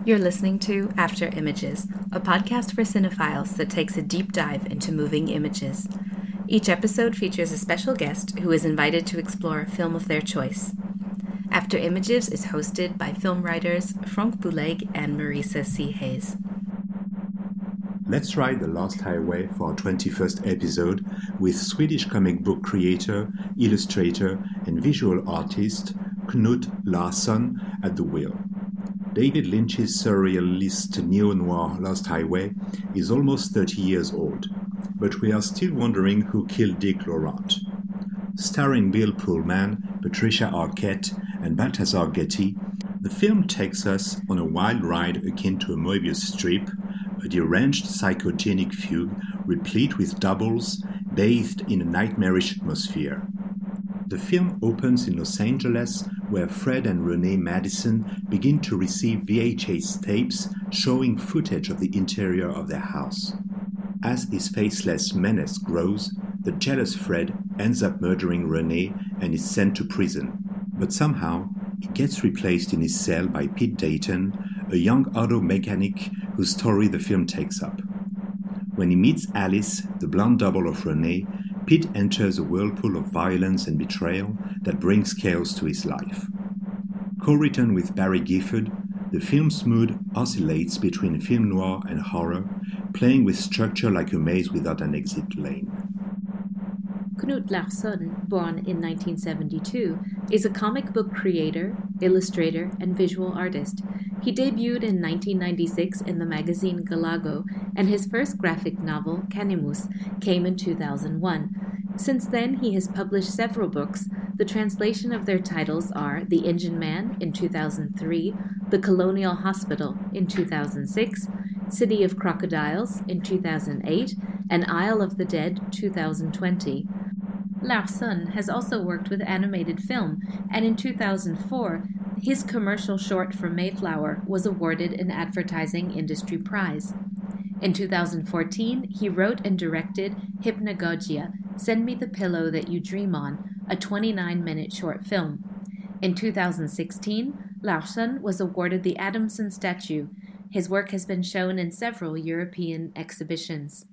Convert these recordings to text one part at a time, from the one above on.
You're listening to After Images, a podcast for cinephiles that takes a deep dive into moving images. Each episode features a special guest who is invited to explore a film of their choice. After Images is hosted by film writers Frank Bouleg and Marisa C. Hayes. Let's ride the Lost Highway for our 21st episode with Swedish comic book creator, illustrator, and visual artist Knut Larsson at the wheel. David Lynch's surrealist neo-noir Lost Highway is almost 30 years old, but we are still wondering who killed Dick Laurent. Starring Bill Pullman, Patricia Arquette, and Balthazar Getty, the film takes us on a wild ride akin to a Moebius strip, a deranged psychogenic fugue replete with doubles, bathed in a nightmarish atmosphere. The film opens in Los Angeles, where Fred and Renee Madison begin to receive VHS tapes showing footage of the interior of their house. As this faceless menace grows, the jealous Fred ends up murdering Renee and is sent to prison. But somehow, he gets replaced in his cell by Pete Dayton, a young auto mechanic whose story the film takes up. When he meets Alice, the blonde double of Renee, Pete enters a whirlpool of violence and betrayal that brings chaos to his life. Co-written with Barry Gifford, the film's mood oscillates between film noir and horror, playing with structure like a maze without an exit lane. Knut Larsson, born in 1972, is a comic book creator, illustrator, and visual artist. He debuted in 1996 in the magazine Galago, and his first graphic novel, Canimus, came in 2001. Since then, he has published several books. The translation of their titles are The Engine Man in 2003, The Colonial Hospital in 2006, City of Crocodiles in 2008, and Isle of the Dead 2020. Larsson has also worked with animated film, and in 2004, his commercial short for Mayflower was awarded an Advertising Industry Prize. In 2014, he wrote and directed Hypnagogia, Send Me the Pillow That You Dream On, a 29-minute short film. In 2016, Larsson was awarded the Adamson Statue. His work has been shown in several European exhibitions.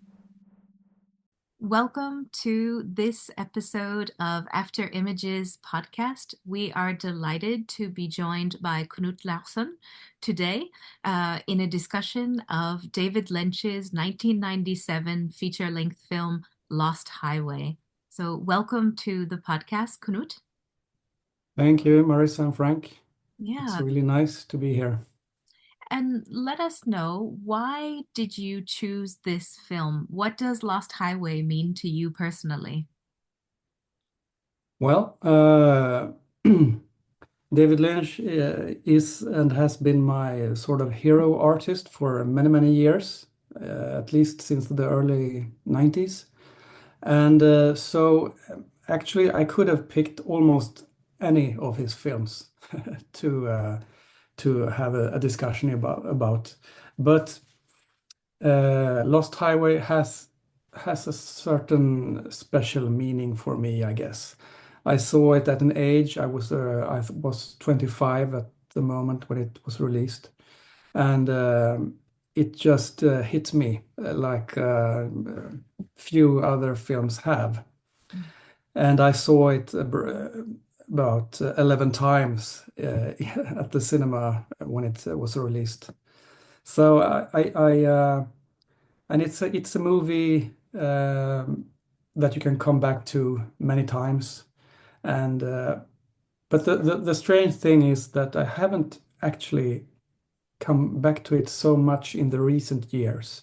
Welcome to this episode of After Images podcast. We are delighted to be joined by Knut Larsson today in a discussion of David Lynch's 1997 feature-length film Lost Highway. So welcome to the podcast, Knut. Thank you, Marisa and Frank. Yeah. It's really nice to be here. And let us know, why did you choose this film? What does Lost Highway mean to you personally? Well, David Lynch is and has been my sort of hero artist for many, many years, at least since the early 90s. And so actually I could have picked almost any of his films to have a discussion about. But Lost Highway has a certain special meaning for me, I guess. I saw it at an age, I was 25 at the moment when it was released. And it just hit me like few other films have. And I saw it about 11 times at the cinema when it was released. So and it's a movie that you can come back to many times. And but the strange thing is that I haven't actually come back to it so much in the recent years,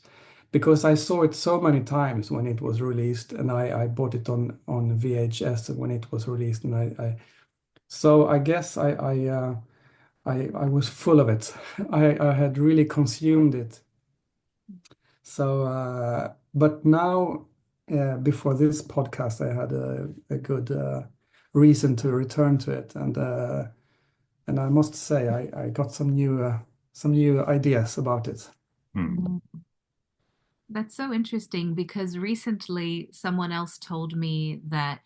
because I saw it so many times when it was released, and I bought it on VHS when it was released, and so I guess I was full of it. I had really consumed it. So, but now before this podcast, I had a good reason to return to it, and I must say I got some new ideas about it. That's so interesting, because recently someone else told me that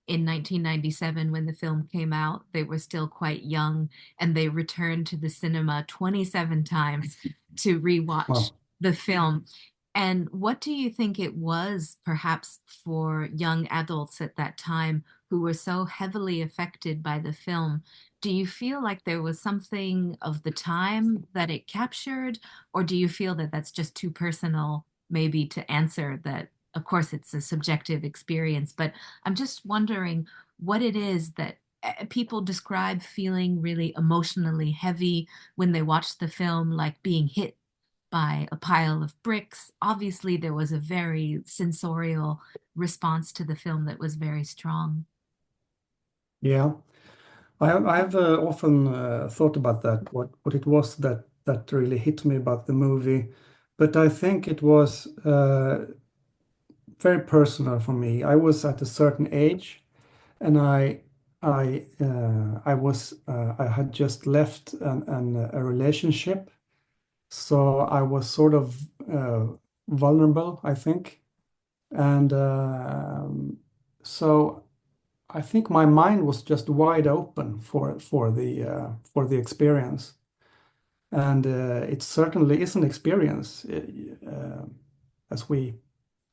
in 1997 when the film came out. They were still quite young, and they returned to the cinema 27 times to rewatch Well, the film. And what do you think it was, perhaps for young adults at that time who were so heavily affected by the film? Do you feel like there was something of the time that it captured, or do you feel that that's just too personal, maybe, to answer that? Of course, it's a subjective experience, but I'm just wondering what it is that people describe feeling really emotionally heavy when they watch the film, like being hit by a pile of bricks. Obviously, there was a very sensorial response to the film that was very strong. yeah. I've often thought about that, what it was that really hit me about the movie. But I think it was very personal for me. I was at a certain age, and I had just left a relationship, so I was sort of vulnerable, I think, and so I think my mind was just wide open for the experience, and it certainly is an experience. As we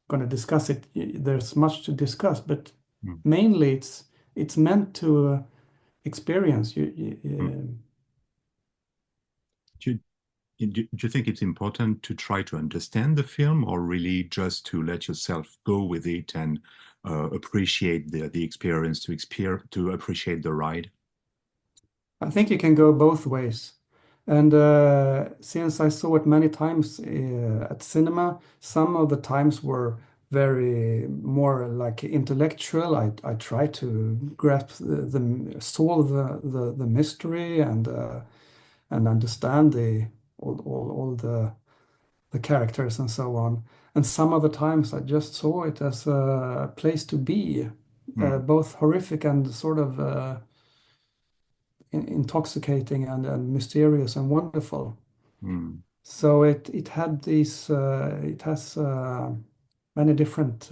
going to discuss it, there's much to discuss, but mm, mainly it's meant to experience. mm. Do you think it's important to try to understand the film, or really just to let yourself go with it and appreciate the experience, to appreciate the ride? I think you can go both ways. And since I saw it many times at cinema, some of the times were very more like intellectual. I tried to grasp solve the mystery and understand all the characters and so on. And some of the times I just saw it as a place to be, Mm, both horrific and sort of intoxicating and mysterious and wonderful. mm, So it had these it has many different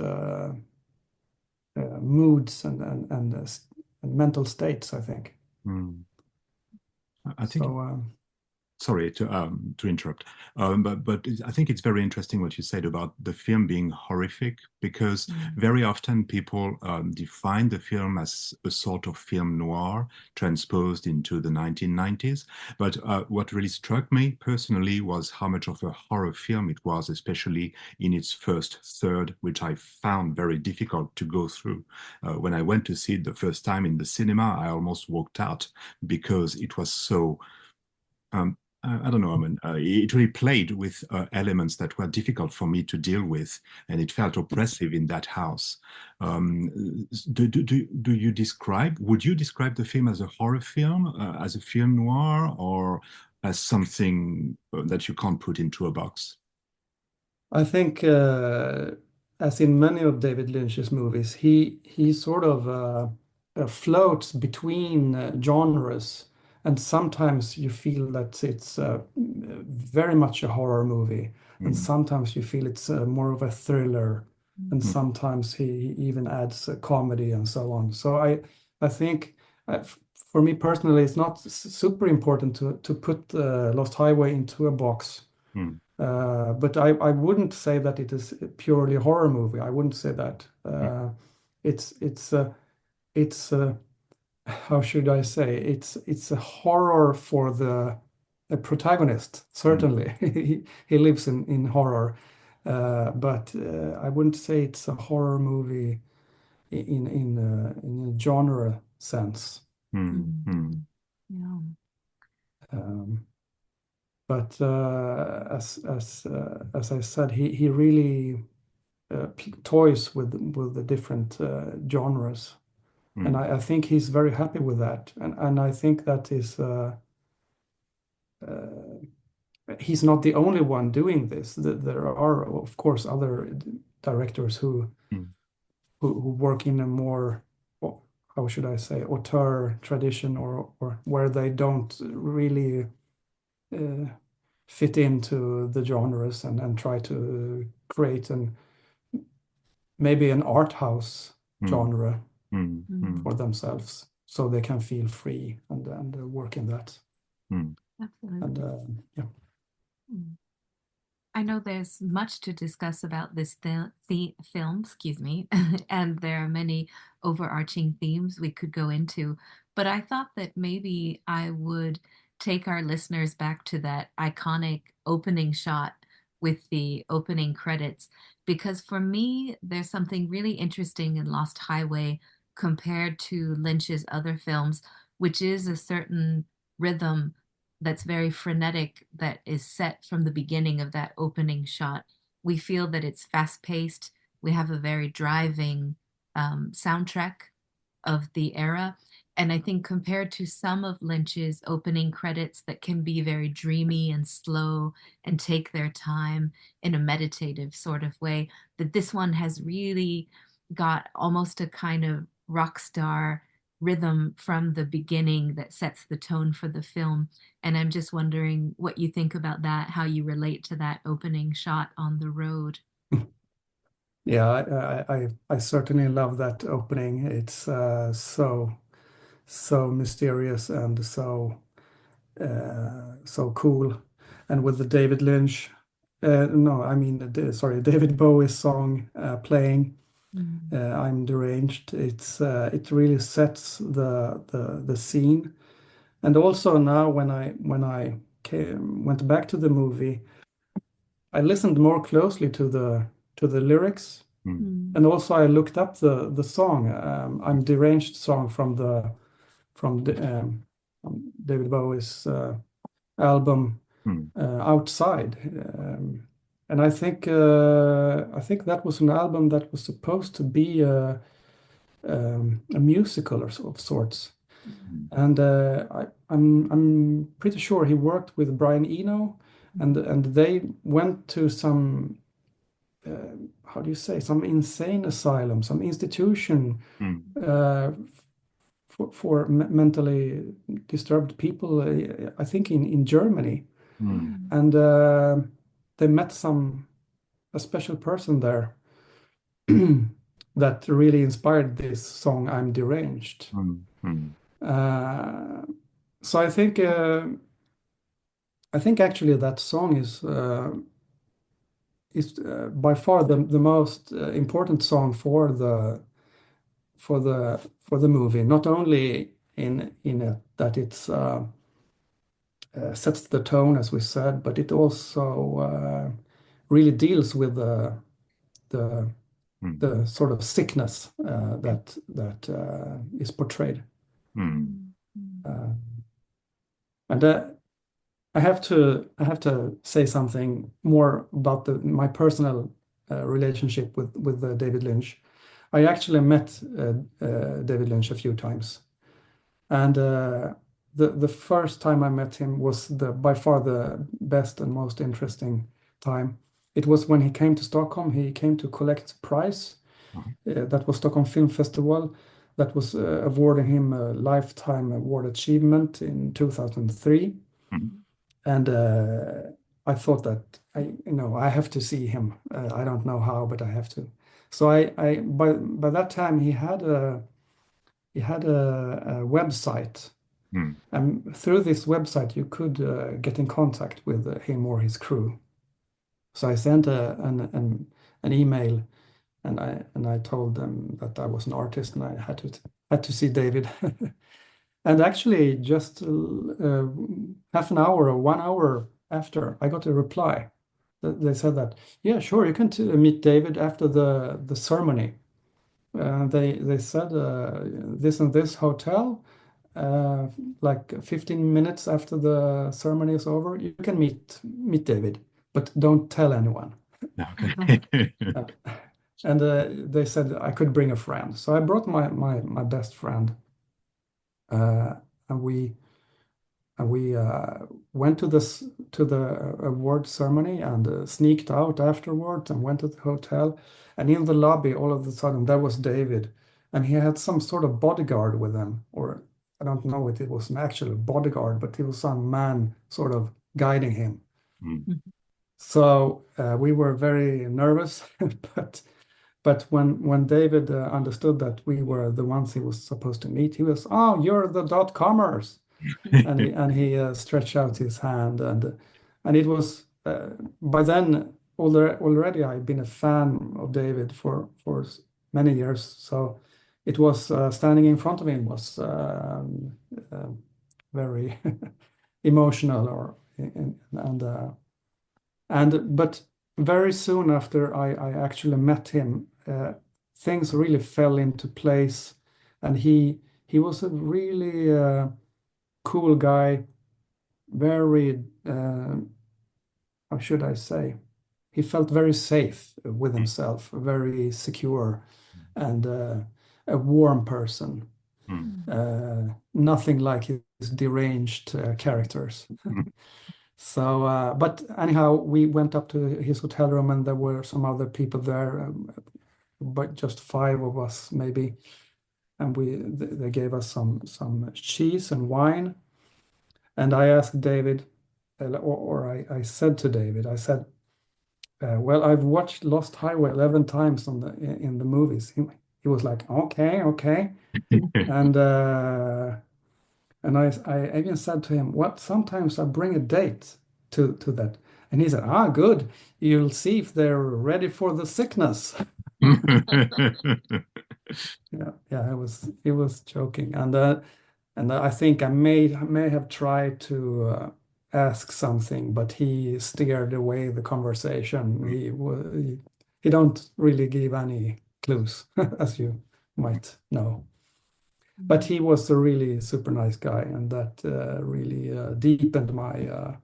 moods and mental states, I think. mm. I think So sorry to interrupt, but I think it's very interesting what you said about the film being horrific, because Mm. very often people define the film as a sort of film noir transposed into the 1990s. But what really struck me personally was how much of a horror film it was, especially in its first third, which I found very difficult to go through. When I went to see it the first time in the cinema, I almost walked out because it was so I don't know. I mean, it really played with elements that were difficult for me to deal with, and it felt oppressive in that house. Do you describe? Would you describe the film as a horror film, as a film noir, or as something that you can't put into a box? I think, as in many of David Lynch's movies, he sort of floats between genres, and sometimes you feel that it's very much a horror movie, and Mm, sometimes you feel it's more of a thriller, and mm, sometimes he even adds a comedy and so on. So I think for me personally, it's not super important to put Lost Highway into a box. mm, But I wouldn't say that it is a purely horror movie. I wouldn't say that. mm, It's how should I say? It's a horror for the protagonist. mm, Certainly, he lives in horror, but I wouldn't say it's a horror movie in a genre sense. mm, Mm. mm, Yeah. Um, but as I said, he really toys with the different genres, and mm, I think he's very happy with that, and I think that is he's not the only one doing this. There are of course other directors mm, who work in a more how should I say auteur tradition, or where they don't really uh, fit into the genres and try to create maybe an art house mm, genre. Mm. Mm. for themselves, so they can feel free and work in that. Mm. Absolutely. And yeah. I know there's much to discuss about this film, excuse me, and there are many overarching themes we could go into, but I thought that maybe I would take our listeners back to that iconic opening shot with the opening credits, because for me, there's something really interesting in Lost Highway compared to Lynch's other films, which is a certain rhythm that's very frenetic that is set from the beginning of that opening shot. We feel that it's fast paced. We have a very driving soundtrack of the era. And I think compared to some of Lynch's opening credits that can be very dreamy and slow and take their time in a meditative sort of way, that this one has really got almost a kind of rock star rhythm from the beginning that sets the tone for the film. And I'm just wondering what you think about that, how you relate to that opening shot on the road. Yeah, I certainly love that opening. It's so mysterious and so cool. And with the David Lynch, no, I mean, sorry, David Bowie's song playing, I'm Deranged. It really sets the scene. And also now when I went back to the movie, I listened more closely to the lyrics, and also I looked up the song. I'm Deranged song from David Bowie's album Outside, and I think that was an album that was supposed to be a musical of sorts. And I'm pretty sure he worked with Brian Eno, and they went to some how do you say, some insane asylum, some institution for mentally disturbed people, I think in Germany. And they met a special person there that really inspired this song, I'm Deranged. So I think actually that song is by far the most important song for the movie. Not only in it that it's sets the tone, as we said, but it also really deals with the sort of sickness that is portrayed. And I have to say something more about my personal relationship with David Lynch. I actually met David Lynch a few times, and the first time I met him was by far the best and most interesting time. It was when he came to Stockholm. He came to collect a prize. That was Stockholm Film Festival. That was awarding him a Lifetime Award Achievement in 2003. And I thought that I have to see him. I don't know how, but I have to. So by that time he had a website, and through this website you could get in contact with him or his crew. So I sent an email, and I told them that I was an artist and I had to see David. And actually, just half an hour or 1 hour after, I got a reply. They said that, yeah, sure, you can meet David after the ceremony. They said this and this hotel, like 15 minutes after the ceremony is over, you can meet David, but don't tell anyone. Okay. And they said I could bring a friend, so I brought my best friend. And we went to the award ceremony and sneaked out afterwards and went to the hotel. And in the lobby, all of a sudden, there was David, and he had some sort of bodyguard with him, or I don't know if it was an actual bodyguard, but it was some man sort of guiding him. So we were very nervous, but But when David understood that we were the ones he was supposed to meet, he was, "Oh, you're the .comers," and he stretched out his hand, and it was by then already I'd been a fan of David for many years, so it was standing in front of him was very emotional, or but very soon after I actually met him, things really fell into place, and he was a really cool guy, very how should I say? He felt very safe with himself, very secure, and a warm person. Nothing like his deranged characters. So, but anyhow, we went up to his hotel room, and there were some other people there, but just 5 of us maybe. And they gave us some cheese and wine. And I asked David, or I said to David, I said, "Well, I've watched Lost Highway 11 times in the movies." He was like, "Okay, okay," and I even said to him, "What? Sometimes I bring a date to that," and he said, "Ah, good. You'll see if they're ready for the sickness." Yeah, he was joking, and I think I may have tried to ask something, but he steered away the conversation. He don't really give any clues, as you might know. But he was a really super nice guy, and that really deepened my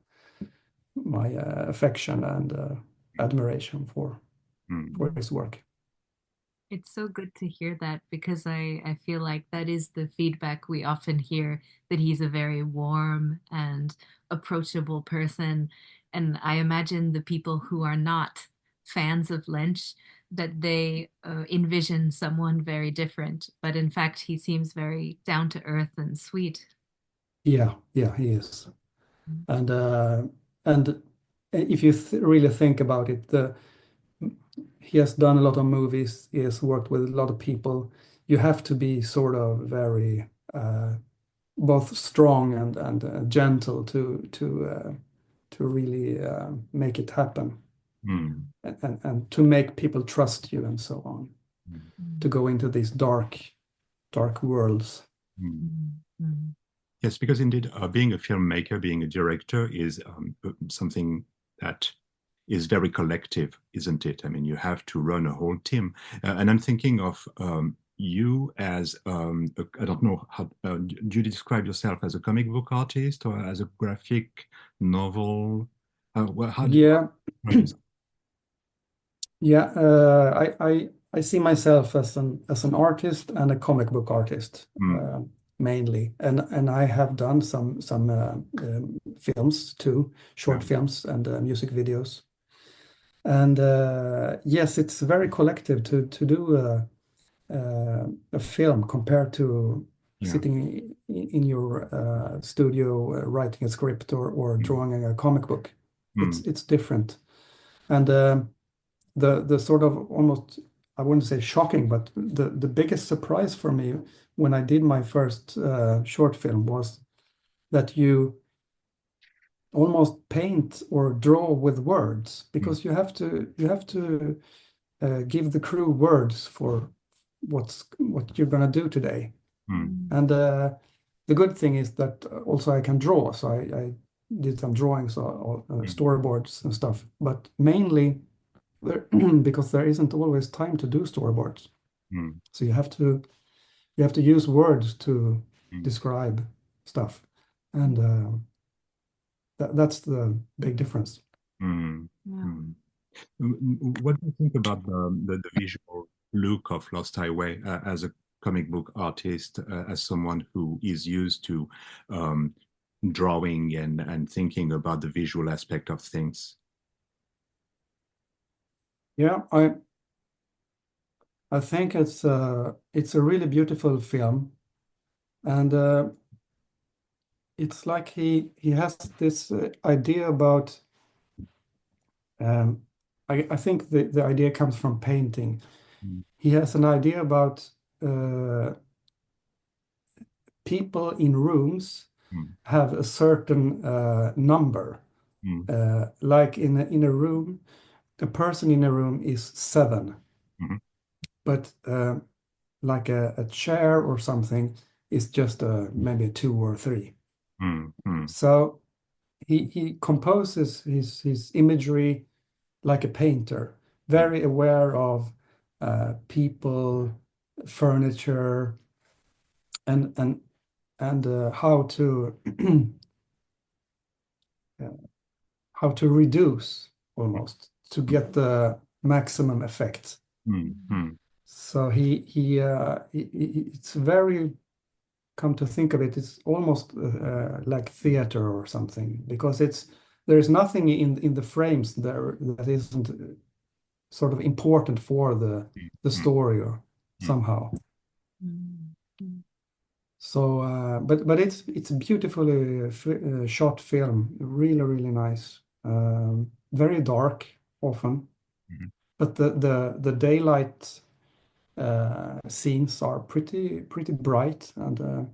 affection and admiration for his work. It's so good to hear that because I feel like that is the feedback we often hear, that he's a very warm and approachable person. And I imagine the people who are not fans of Lynch, that they envision someone very different. But in fact, he seems very down to earth and sweet. Yeah, he is. And if you really think about it, he has done a lot of movies. He has worked with a lot of people. You have to be sort of very both strong and gentle to really make it happen, and to make people trust you and so on, to go into these dark worlds. Yes, because indeed, being a filmmaker, being a director is something that is very collective, isn't it? I mean, you have to run a whole team. And I'm thinking of you as, I don't know, how do you describe yourself as a comic book artist or as a graphic novel? Well, how do Yeah. you... Yeah, I see myself as an artist and a comic book artist, mainly, and I have done some films too, short films and music videos, and yes, it's very collective to do a film compared to sitting in your studio writing a script or drawing a comic book. It's different, and the sort of almost, I wouldn't say shocking, but the biggest surprise for me when I did my first short film was that you almost paint or draw with words, because you have to give the crew words for what you're gonna do today. And the good thing is that also I can draw, so I did some drawings or storyboards and stuff, but mainly because there isn't always time to do storyboards. So you have to use words to describe stuff, and that's the big difference. What do you think about the visual look of Lost Highway as a comic book artist, as someone who is used to drawing and thinking about the visual aspect of things? Yeah, I think it's a really beautiful film, and it's like he has this idea about. I think the idea comes from painting. mm, He has an idea about uh, people in rooms mm, have a certain number. mm, Like in a room, a person in a room is seven, mhm, but like a chair or something is just maybe a two or three. mm, mm, So he composes his imagery like a painter, mm, very aware of people, furniture, and and and how to uh, how to reduce almost to get the maximum effect. mm, mm, So it's very, come to think of it, it's almost like theater or something, because there's nothing in the frames there that isn't sort of important for the mm, story or mm, somehow. Mm. Mm. So, but it's a beautifully shot film, really really nice. Very dark often, mhm, but the daylight scenes are pretty bright and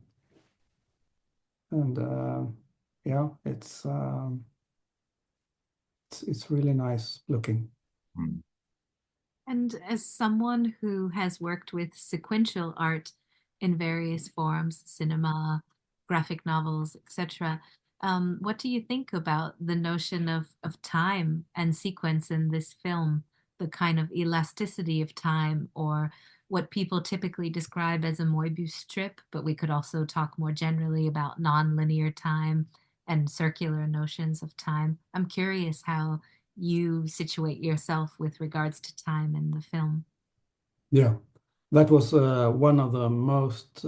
yeah, it's really nice looking. mm, And as someone who has worked with sequential art in various forms, cinema, graphic novels, etc., what do you think about the notion of time and sequence in this film, the kind of elasticity of time, or what people typically describe as a Moebius strip, but we could also talk more generally about nonlinear time and circular notions of time. I'm curious how you situate yourself with regards to time in the film. Yeah, that was one of the most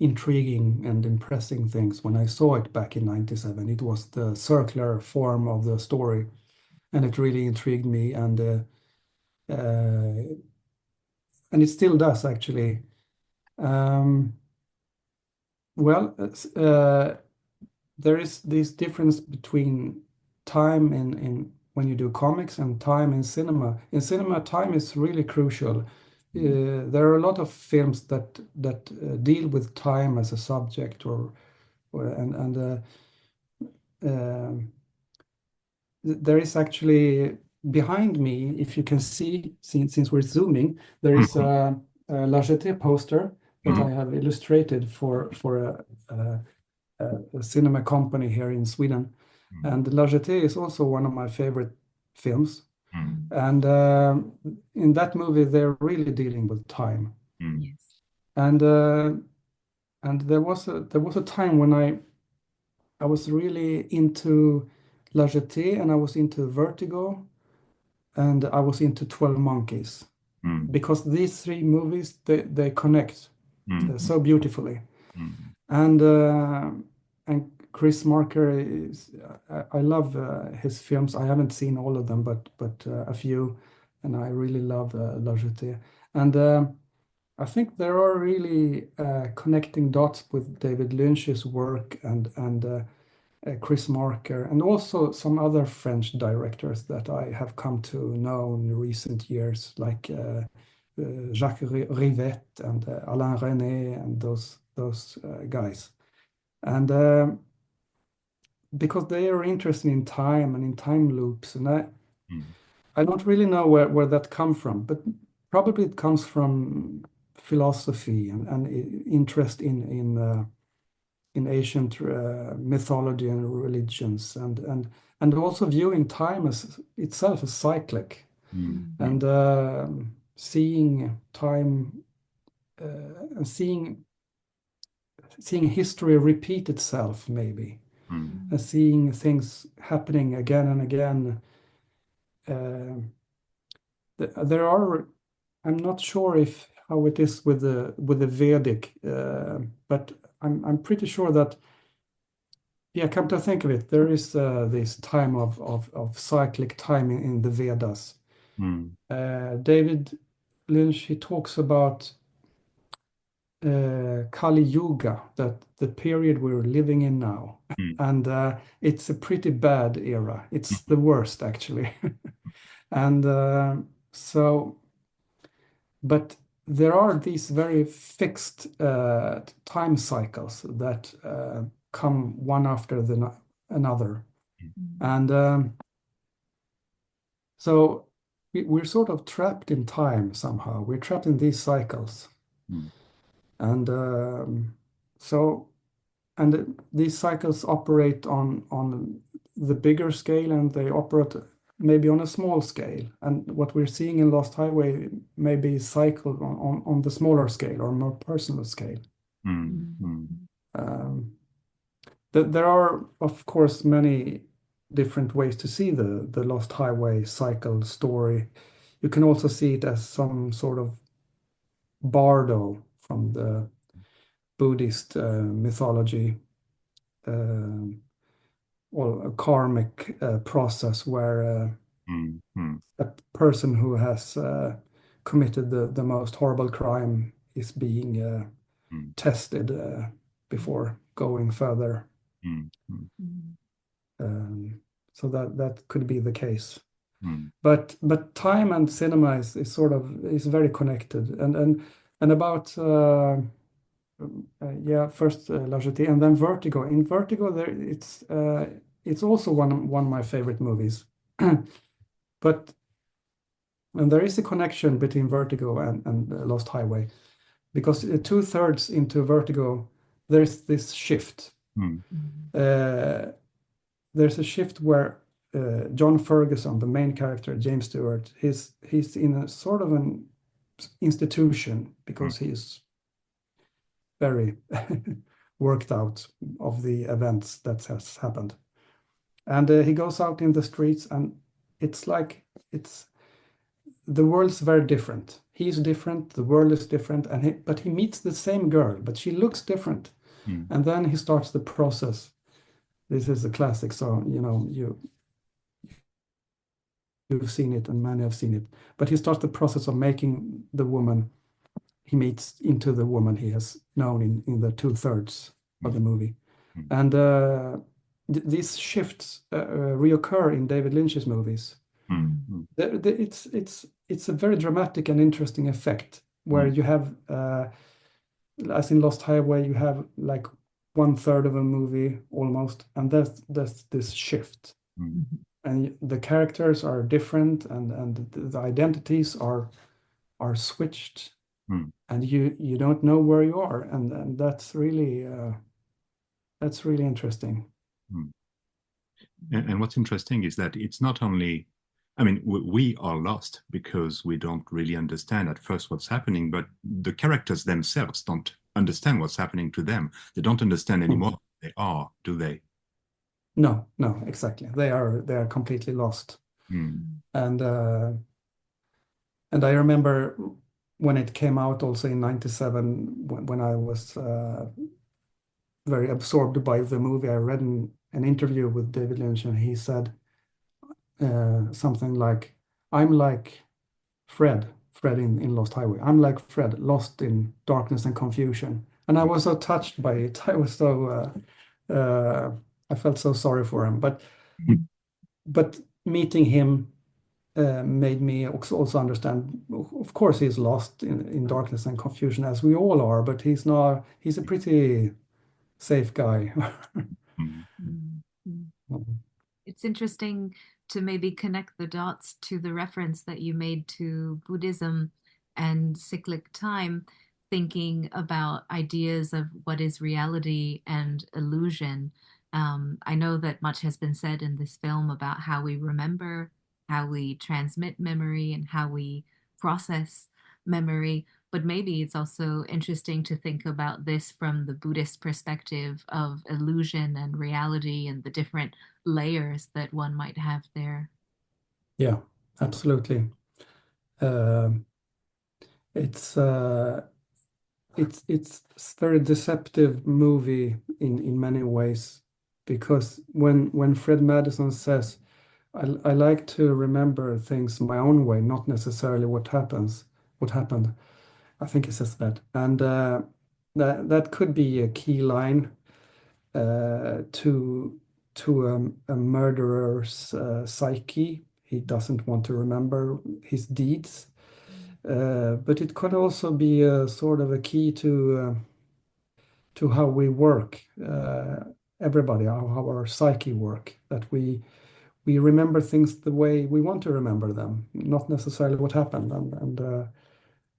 intriguing and impressive things when I saw it back in '97. It was the circular form of the story, and it really intrigued me, uh, and it still does actually. Um, well, there is this difference between time in when you do comics and time in cinema. In cinema, time is really crucial. There are a lot of films that deal with time as a subject, or there is actually behind me, if you can see, since we're zooming, there is mhm, a La Jetée poster that mhm, I have illustrated for a cinema company here in Sweden. mm, And La Jetée is also one of my favorite films. mm, Mm. And in that movie, they're really dealing with time. mm, Yes. And there was a time when I was really into La Jetée, and I was into Vertigo, and I was into 12 Monkeys, mm, because these three movies they connect mm, so beautifully. mm, And and Chris Marker is, I love his films. I haven't seen all of them, but a few, and I really love La Jetée. And I think there are really connecting dots with David Lynch's work and Chris Marker, and also some other French directors that I have come to know in recent years, like Jacques Rivette and Alain Resnais and those guys. And because they are interested in time and in time loops, and mm, I don't really know where that come from, but probably it comes from philosophy and interest in ancient mythology and religions, and also viewing time as itself as cyclic, mm, mm, and seeing time and seeing history repeat itself maybe, mm, and seeing things happening again and again. Uh, there are, I'm not sure if how it is with the Vedic, but I'm pretty sure that, yeah, come to think of it, there is this time of cyclic time in the Vedas. mm, David Lynch, he talks about Kali Yuga, that the period we're living in now. mm, And it's a pretty bad era. It's the worst, actually. And so but there are these very fixed time cycles that come one after another. And so we're sort of trapped in time somehow. We're trapped in these cycles. And so, and these cycles operate on the bigger scale, and they operate maybe on a small scale. And what we're seeing in Lost Highway may be cycled on the smaller scale or more personal scale. There are, of course, many different ways to see the Lost Highway cycle story. You can also see it as some sort of bardo from the Buddhist mythology, or a karmic process where a person who has committed the most horrible crime is being tested before going further. So that could be the case. But time and cinema is sort of very connected, and about first La Jetée and then Vertigo. In Vertigo, it's also one of my favorite movies. But there is a connection between Vertigo and Lost Highway, because 2/3 into Vertigo, there's this shift. There's a shift where John Ferguson, the main character, James Stewart, he's in a sort of an institution because he's very worked out of the events that has happened. And he goes out in the streets, and it's like the world's very different. He's different, the world is different, but he meets the same girl, but she looks different. And then he starts the process. This is a classic, so you've seen it and many have seen it. But he starts the process of making the woman he meets into the woman he has known in the 2/3 of the movie. And these shifts reoccur in David Lynch's movies. It's a very dramatic and interesting effect where you have, as in Lost Highway, you have like 1/3 of a movie almost, and that's this shift. And the characters are different, and the identities are switched, and you don't know where you are, and that's really interesting. And what's interesting is that it's not only, I mean, we are lost because we don't really understand at first what's happening, but the characters themselves don't understand what's happening to them. They don't understand anymore. They are, do they? No, exactly. They are completely lost. And I remember when it came out also in '97, when I was very absorbed by the movie, I read an interview with David Lynch, and he said something like, "I'm like Fred in Lost Highway. I'm like Fred, lost in darkness and confusion." And I was so touched by it. I was so I felt so sorry for him. But meeting him made me also understand. Of course, he's lost in darkness and confusion, as we all are. But he's not. He's a pretty safe guy. It's interesting to maybe connect the dots to the reference that you made to Buddhism and cyclic time, thinking about ideas of what is reality and illusion. I know that much has been said in this film about how we remember, how we transmit memory, and how we process memory. But maybe it's also interesting to think about this from the Buddhist perspective of illusion and reality and the different layers that one might have there. Yeah, absolutely. It's a very deceptive movie in many ways, because when Fred Madison says, I like to remember things my own way, not necessarily what happened. I think he says that, and that could be a key line to a murderer's psyche. He doesn't want to remember his deeds, But it could also be a sort of a key to how we work, everybody, how our psyche work, that we remember things the way we want to remember them, not necessarily what happened.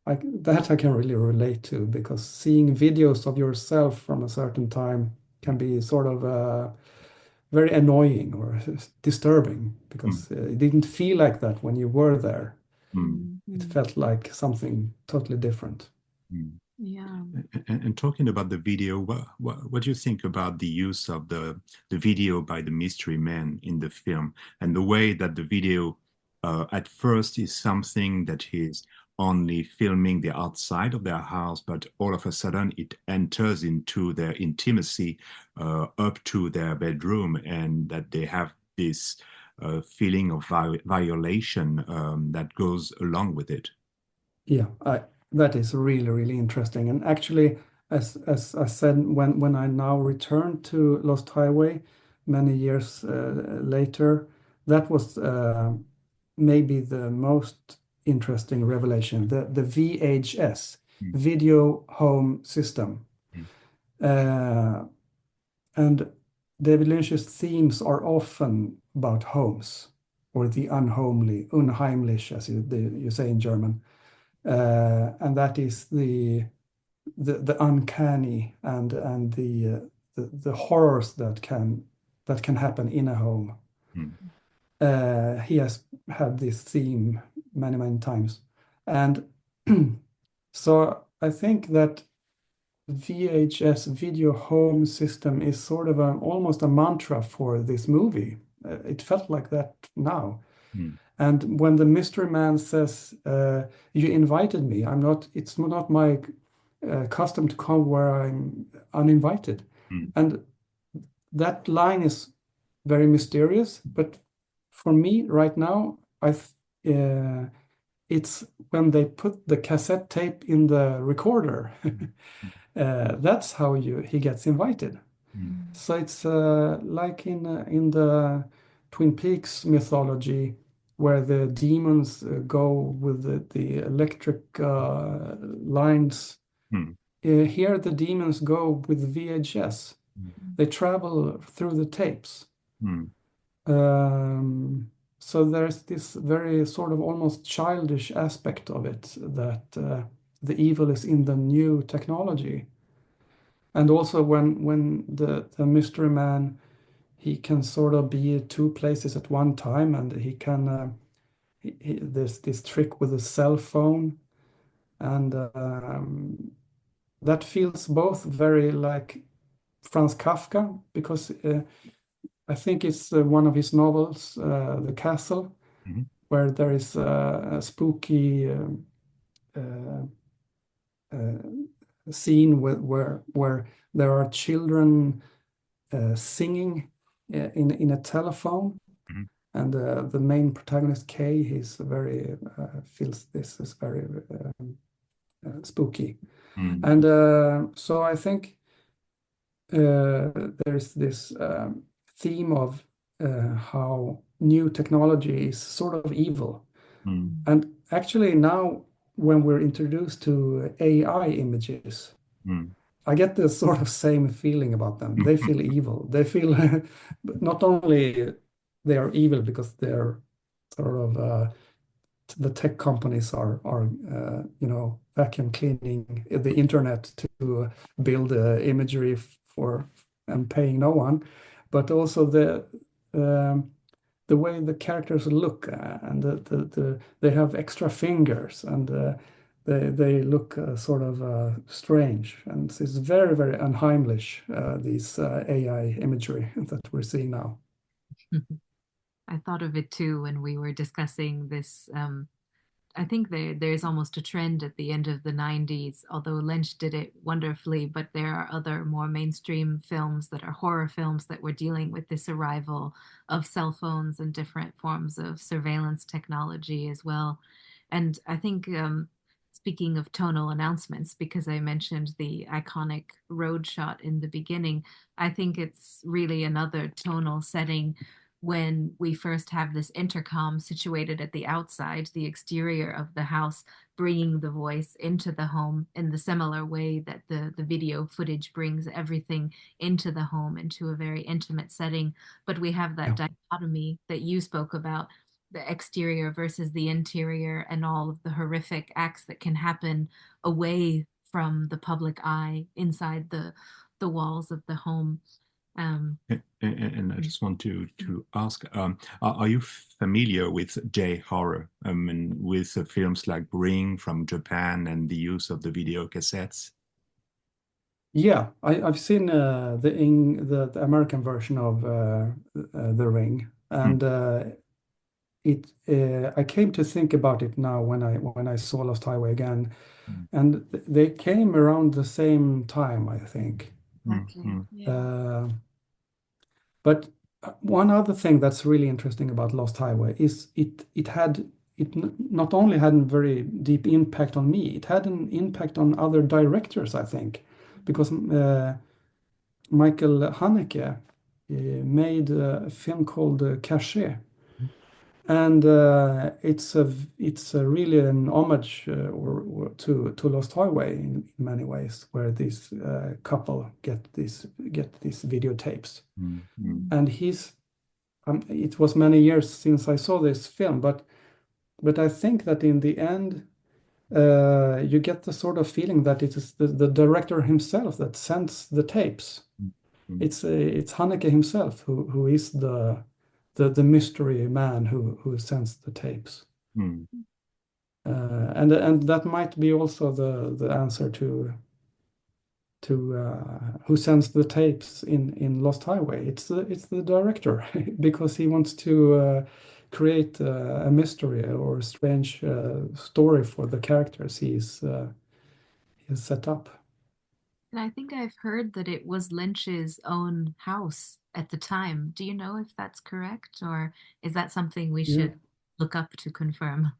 That I can really relate to, because seeing videos of yourself from a certain time can be sort of very annoying or disturbing, because it didn't feel like that when you were there. It felt like something totally different. Yeah. And talking about the video, what do you think about the use of the video by the mystery man in the film, and the way that the video at first is something that is only filming the outside of their house, but all of a sudden it enters into their intimacy up to their bedroom, and that they have this feeling of violation that goes along with it. Yeah, that is really, really interesting. And actually, as I said, when I now returned to Lost Highway many years later, that was maybe the most interesting revelation, the VHS, Video Home System. And David Lynch's themes are often about homes, or the unhomely, unheimlich, as you say in German. And that is the uncanny and the horrors that can happen in a home. He has had this theme many times, and so I think that VHS, Video Home System, is sort of almost a mantra for this movie. It felt like that now. And when the mystery man says, "You invited me. It's not my custom to come where I'm uninvited," and that line is very mysterious. But for me, right now, it's when they put the cassette tape in the recorder. That's how he gets invited. So it's like in the Twin Peaks mythology, where the demons go with the electric lines. Here the demons go with VHS. They travel through the tapes. So there's this very sort of almost childish aspect of it, that the evil is in the new technology. And also when the mystery man, he can sort of be at two places at one time, and he can there's this trick with a cell phone, and that feels both very like Franz Kafka, because I think it's one of his novels, The Castle, where there is a spooky scene where there are children singing in a telephone, and the main protagonist Kay, he's very feels this is very spooky, and so I think there's this theme of how new technology is sort of evil, and actually now when we're introduced to AI images, I get the sort of same feeling about them. They feel evil. They feel not only they are evil because they're sort of the tech companies are vacuum cleaning the internet to build imagery for and paying no one, but also the way the characters look, and they have extra fingers, and they look sort of strange, and it's very, very unheimlich, these AI imagery that we're seeing now. I thought of it too when we were discussing this. I think there's almost a trend at the end of the 90s, although Lynch did it wonderfully, but there are other more mainstream films that are horror films that were dealing with this arrival of cell phones and different forms of surveillance technology as well. And I think, speaking of tonal announcements, because I mentioned the iconic road shot in the beginning, I think it's really another tonal setting when we first have this intercom situated at the outside, the exterior of the house, bringing the voice into the home in the similar way that the video footage brings everything into the home, into a very intimate setting. But we have that Yeah. dichotomy that you spoke about, the exterior versus the interior, and all of the horrific acts that can happen away from the public eye inside the walls of the home. And I just want to ask, are you familiar with J-horror, and with films like Ring from Japan and the use of the video cassettes? Yeah, I've seen the American version of The Ring, Mm, and I came to think about it now when I saw Lost Highway again, mm, and they came around the same time, I think. Exactly. mm, Yeah. But one other thing that's really interesting about Lost Highway is not only had a very deep impact on me, it had an impact on other directors, I think, because Michael Haneke made a film called Cachet, and it's really an homage to Lost Highway in many ways, where this couple get these videotapes, mm, mm, and it was many years since I saw this film, but I think that in the end, you get the sort of feeling that it is the director himself that sends the tapes. mm, mm, It's Haneke himself who is the mystery man who sends the tapes. mm, And that might be also the answer to who sends the tapes in Lost Highway. It's the director because he wants to create a mystery or a strange story for the characters he's set up. And I think I've heard that it was Lynch's own house at the time. Do you know if that's correct, or is that something we Yeah. should look up to confirm?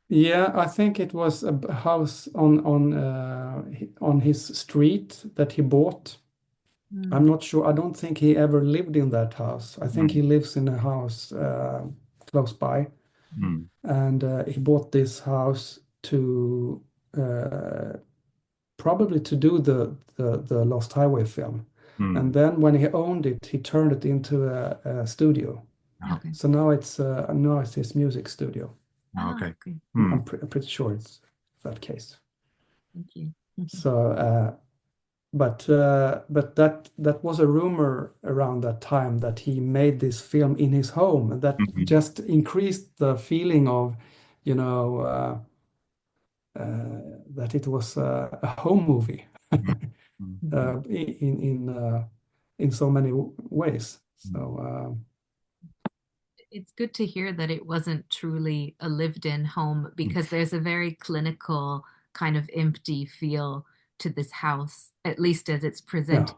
Yeah, I think it was a house on his street that he bought. I'm Mm. not sure. I don't think he ever lived in that house. I think he mm, lives in a house close by, mm, and he bought this house to uh, probably to do the Lost Highway film. And mm. then when he owned it, he turned it into a studio. Okay. So now it's his music studio. Okay. Okay. Mm, I'm pretty sure it's that case. Thank you. So, but that was a rumor around that time that he made this film in his home, and that mhm, just increased the feeling of, you know, that it was a home movie mm, mm, mm, in so many ways. mm, So It's good to hear that it wasn't truly a lived-in home, mm. because there's a very clinical kind of empty feel to this house, at least as it's yeah, presented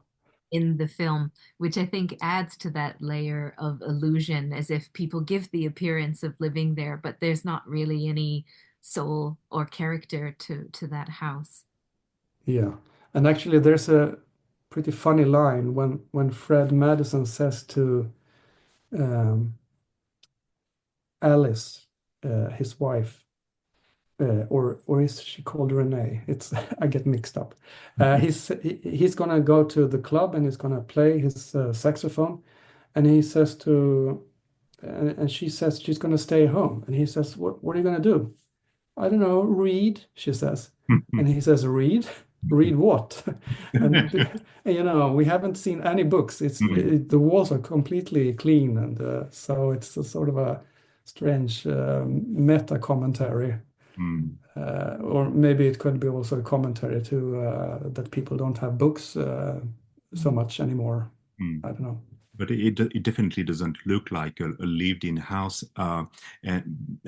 in the film, which I think adds to that layer of illusion, as if people give the appearance of living there, but there's not really any soul or character to that house. yeah. And actually, there's a pretty funny line when Fred Madison says to um, Alice, his wife, or is she called Renee? It's I get mixed up. He's gonna go to the club and he's gonna play his saxophone, and he says and she says she's gonna stay home, and he says, what are you gonna do? I don't know, read, she says. And he says, read? Read what? And we haven't seen any books. Mm, The walls are completely clean, and so it's a sort of a strange meta commentary, mm, or maybe it could be also a commentary to that people don't have books so much anymore. mm. I don't know. But it definitely doesn't look like a lived-in house. And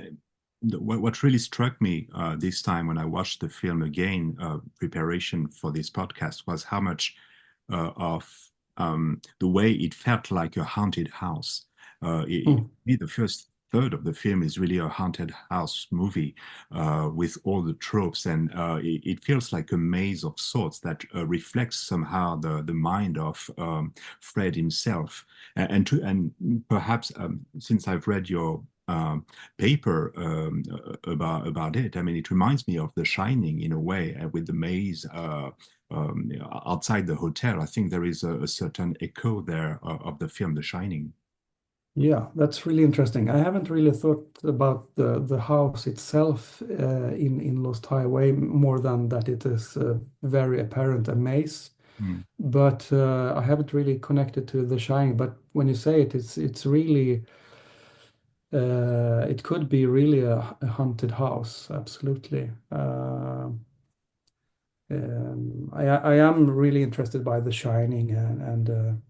what really struck me this time when I watched the film again, preparation for this podcast, was how much of the way it felt like a haunted house. Hmm. The first third of the film is really a haunted house movie with all the tropes, and it feels like a maze of sorts that reflects somehow the mind of Fred himself. And perhaps since I've read your paper about it, I mean, it reminds me of The Shining in a way, with the maze. Outside the hotel, I think there is a certain echo there of the film The Shining. Yeah, that's really interesting. I haven't really thought about the house itself in Lost Highway more than that it is very apparent a maze. Mm, But I haven't really connected to The Shining. But when you say it, it's really it could be really a haunted house. Absolutely. I am really interested by The Shining and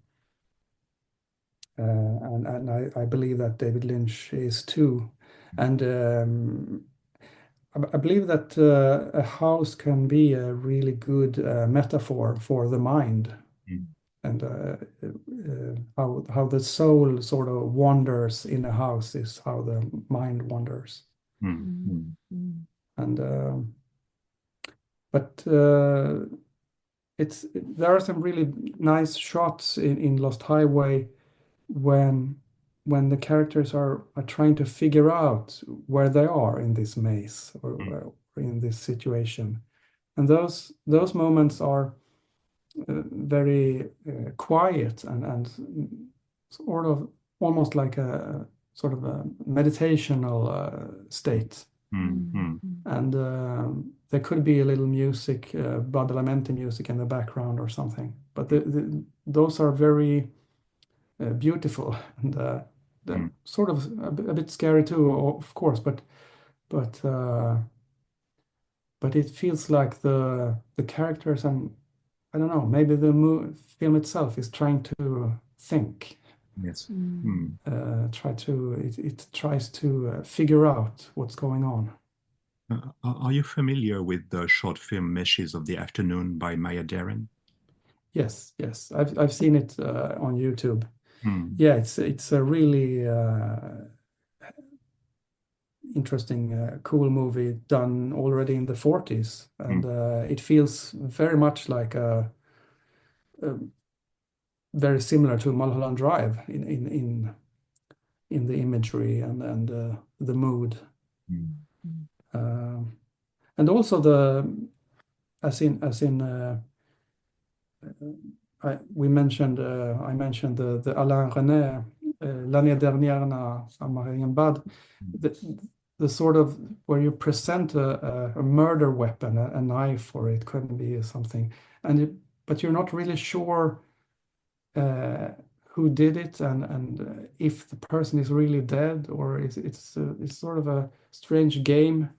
I believe that David Lynch is too. And I believe that a house can be a really good metaphor for the mind mm, and how the soul sort of wanders in a house is how the mind wanders. mm, Mm, mm, mm, And but there are some really nice shots in Lost Highway when the characters are trying to figure out where they are in this maze mm, or in this situation. And those moments are very quiet and sort of almost like a sort of a meditational state. mm, mm, mm, mm, And there could be a little music, Badalamenti music in the background or something. But those are very beautiful and mm, sort of a bit scary too, of course. But uh, but it feels like the characters and I don't know, maybe the film itself is trying to think, yes. mm. Mm. it tries to figure out what's going on. Are you familiar with the short film Meshes of the Afternoon by Maya Deren? Yes, yes, I've seen it on YouTube. Mm, Yeah, it's a really interesting, cool movie done already in the 40s, and mm, it feels very much like a very similar to Mulholland Drive in the imagery and the mood, mm, Mm. um, and also the as in we mentioned I mentioned the Alain René L'année dernière à Marienbad, the, the sort of where you present a murder weapon, a knife, or it could be something, but you're not really sure uh, who did it and if the person is really dead or it's sort of a strange game.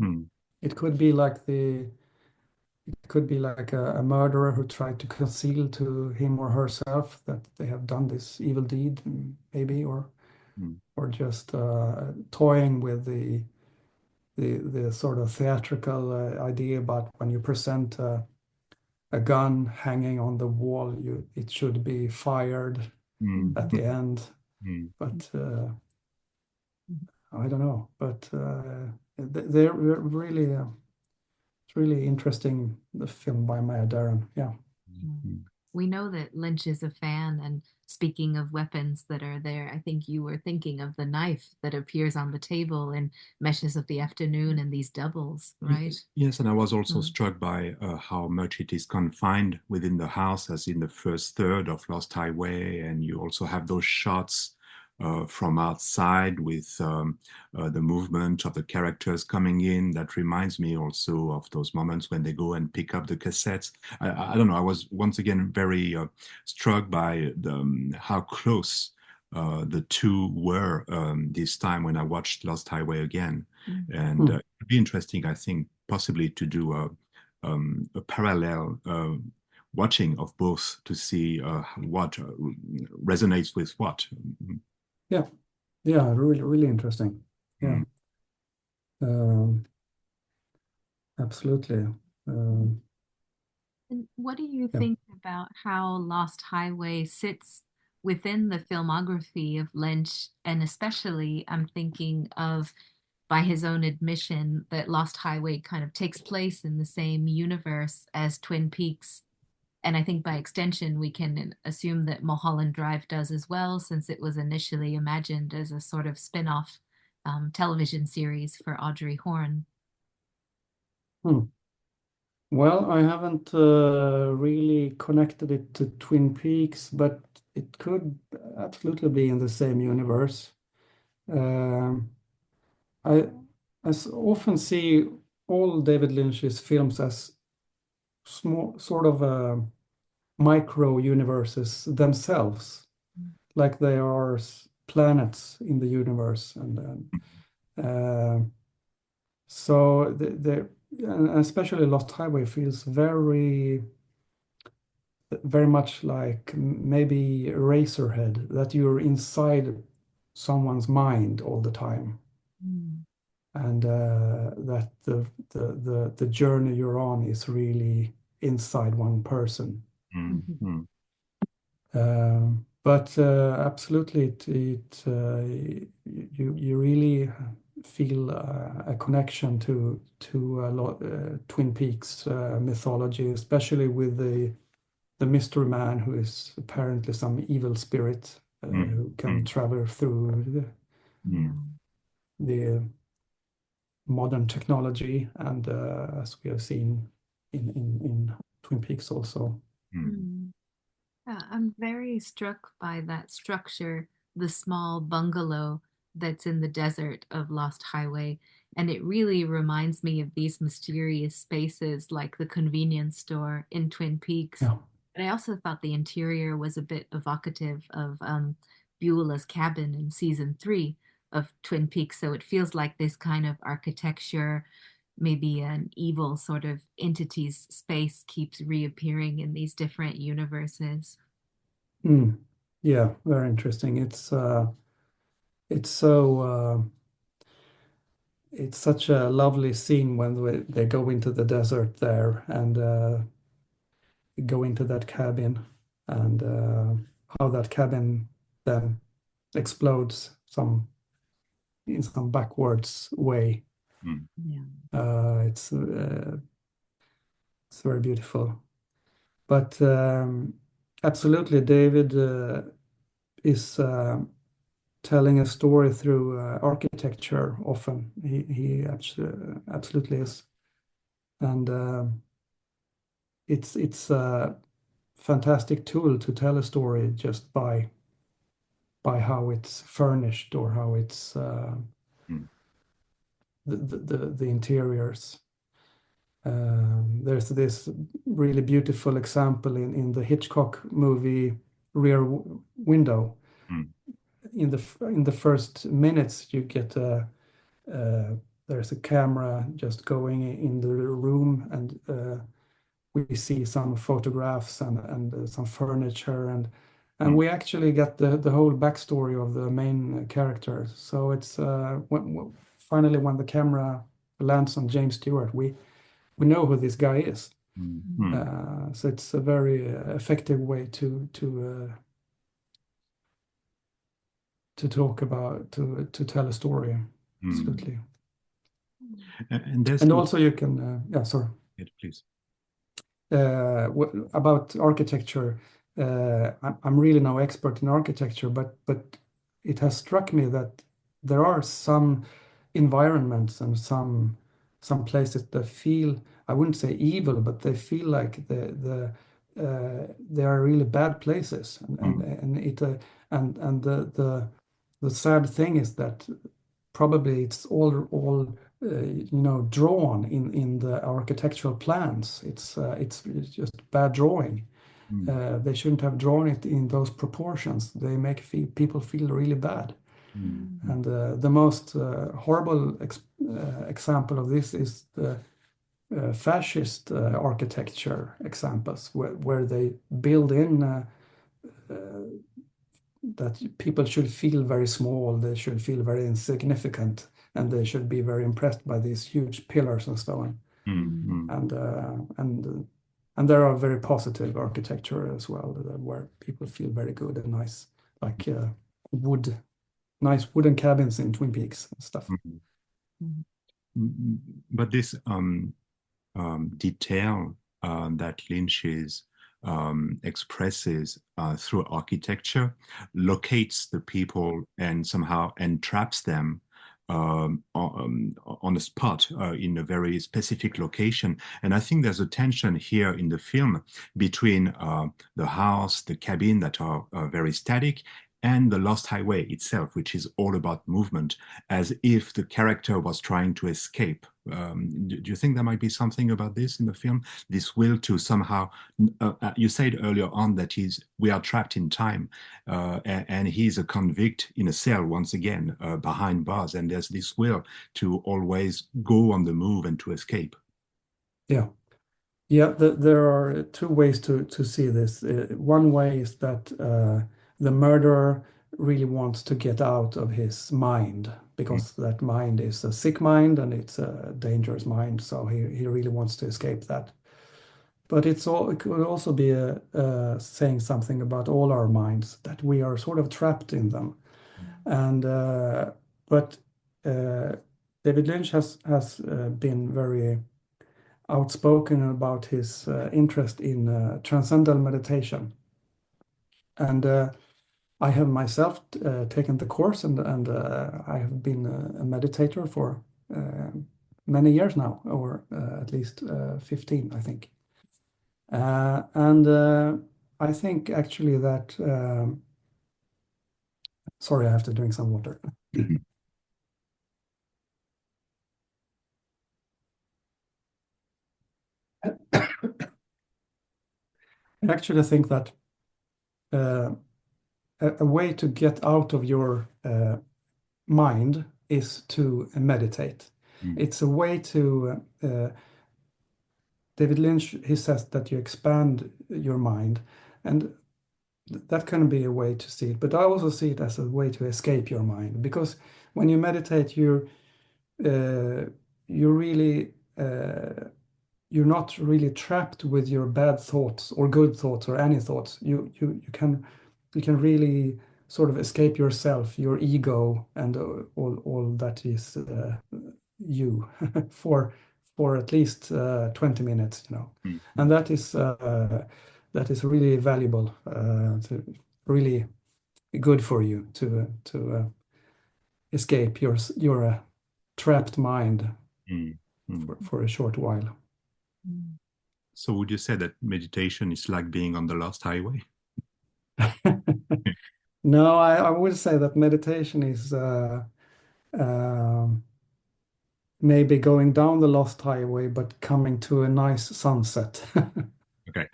mm, It could be like a murderer who tried to conceal to him or herself that they have done this evil deed, maybe, mm, or just toying with the sort of theatrical idea about when you present a gun hanging on the wall, it should be fired mm, at mm, the end. mm, But I don't know. But they're really it's really interesting. The film by Maya Deren. Yeah. Mm. mm, We know that Lynch is a fan, and speaking of weapons that are there, I think you were thinking of the knife that appears on the table in Meshes of the Afternoon and these doubles, right? Yes, and I was also Mm. struck by how much it is confined within the house, as in the first third of Lost Highway, and you also have those shots from outside with the movement of the characters coming in. That reminds me also of those moments when they go and pick up the cassettes. I don't know. I was once again very struck by how close the two were this time when I watched Lost Highway again. Mm. And Hmm. it'd be interesting, I think, possibly to do a parallel watching of both to see what resonates with what. Yeah. Yeah. Really, really interesting. Yeah. Mm, Um, absolutely. Um, And what do you yeah. think about how Lost Highway sits within the filmography of Lynch, and especially I'm thinking of, by his own admission, that Lost Highway kind of takes place in the same universe as Twin Peaks. And I think by extension, we can assume that Mulholland Drive does as well, since it was initially imagined as a sort of spin-off television series for Audrey Horne. Hmm. Well, I haven't really connected it to Twin Peaks, but it could absolutely be in the same universe. Um, I often see all David Lynch's films as small, sort of micro universes themselves, like they are planets in the universe, and so and especially Lost Highway feels very much like maybe Eraserhead, that you're inside someone's mind all the time, and that the journey you're on is really inside one person. But absolutely, you really feel a connection to Twin Peaks mythology, especially with the mystery man, who is apparently some evil spirit who can travel through the modern technology, and as we have seen in Twin Peaks also. Yeah, I'm very struck by that structure, the small bungalow that's in the desert of Lost Highway. And it really reminds me of these mysterious spaces like the convenience store in Twin Peaks. Yeah. And I also thought the interior was a bit evocative of Beulah's cabin in season 3 of Twin Peaks. So it feels like this kind of architecture, maybe an evil sort of entity's space, keeps reappearing in these different universes. Yeah, very interesting. It's so it's such a lovely scene when they go into the desert there and go into that cabin, and how that cabin then explodes in some backwards way. It's very beautiful. But absolutely, David is telling a story through architecture often. He absolutely is. And it's a fantastic tool to tell a story just by how it's furnished, or how it's the interiors. There's this really beautiful example in the Hitchcock movie Rear Window. In the first minutes, you get there's a camera just going in the room, and we see some photographs and some furniture, and we actually get the whole backstory of the main character. So it's finally, when the camera lands on James Stewart, we know who this guy is. So it's a very effective way to talk about, to tell a story. Absolutely. And also you can yeah, sorry. Please. About architecture, I'm really no expert in architecture, but it has struck me that there are some environments and some places that feel, I wouldn't say evil, but they feel like they are really bad places, and the sad thing is that probably it's all drawn in the architectural plans. It's just bad drawing. They shouldn't have drawn it in those proportions. They make people feel really bad. And the most horrible example of this is the fascist architecture examples, where they build in that people should feel very small, they should feel very insignificant, and they should be very impressed by these huge pillars and so on. And there are very positive architecture as well, where people feel very good and nice. like nice wooden cabins in Twin Peaks and stuff. Mhm. Mhm. But this detail that Lynch expresses through architecture locates the people and somehow entraps them on a spot in a very specific location. And I think there's a tension here in the film between the house, the cabin that are very static, and the Lost Highway itself, which is all about movement, as if the character was trying to escape. Do you think there might be something about this in the film? This will to somehow, you said earlier on that we are trapped in time, and he's a convict in a cell once again, behind bars, and there's this will to always go on the move and to escape. Yeah. Yeah, there are two ways to see this. One way is that the murderer really wants to get out of his mind because that mind is a sick mind and it's a dangerous mind. So he really wants to escape that. But it could also be saying something about all our minds, that we are sort of trapped in them. And but David Lynch has been very outspoken about his interest in transcendental meditation. And I have myself taken the course, and I have been a meditator for many years now, or at least 15, I think. And I think actually that, sorry, I have to drink some water. I actually think that a way to get out of your mind is to meditate. It's a way to, David Lynch, he says that you expand your mind, and that can be a way to see it. But I also see it as a way to escape your mind, because when you meditate, you're really you're not really trapped with your bad thoughts or good thoughts or any thoughts. You can really sort of escape yourself, your ego, and all that is you for at least 20 minutes, you know. And that is really valuable, really good for you to escape your trapped mind for a short while. So would you say that meditation is like being on the Lost Highway? No, I would say that meditation is maybe going down the Lost Highway, but coming to a nice sunset. Okay.